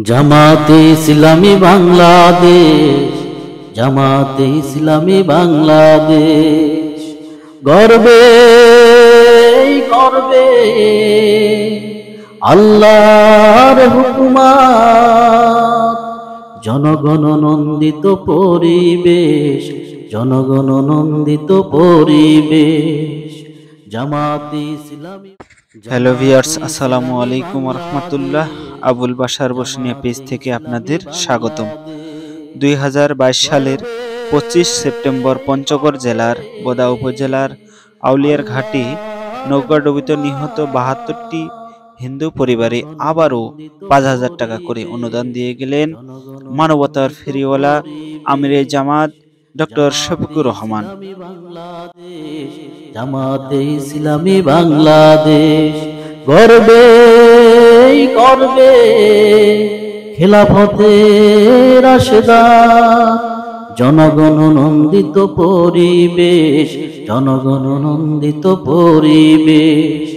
জামাতে ইসলামী বাংলাদেশ, জামাতে ইসলামী বাংলাদেশ গর্বে গর্বে আল্লাহর হুকুমত, জনগণ নন্দিত পরিবেশ, জনগণ নন্দিত পরিবেশ। জামাতে ইসলামী। হ্যালো ভিউয়ার্স, আসসালামু আলাইকুম রহমতুল্লাহ। আবুল বাশার বসুনিয়া পেজ থেকে আপনাদের স্বাগতম। 2022 সালের 25 সেপ্টেম্বর পঞ্চগড় জেলার বোদা উপজেলার আউলিয়ার ঘাটে নৌকাডুবিতে নিহত 72টি হিন্দু পরিবারে আবারও 5,000 টাকা করে অনুদান দিয়ে গেলেন মানবতার ফেরিওয়ালা আমিরে জামাত ডক্টর শফিকুর রহমান। জামাতে ইসলামী বাংলাদেশ গর্বে গর্বে খেলাফতের রাশেদা, জনগণ নন্দিত পরিবেশ, জনগণ নন্দিত পরিবেশ।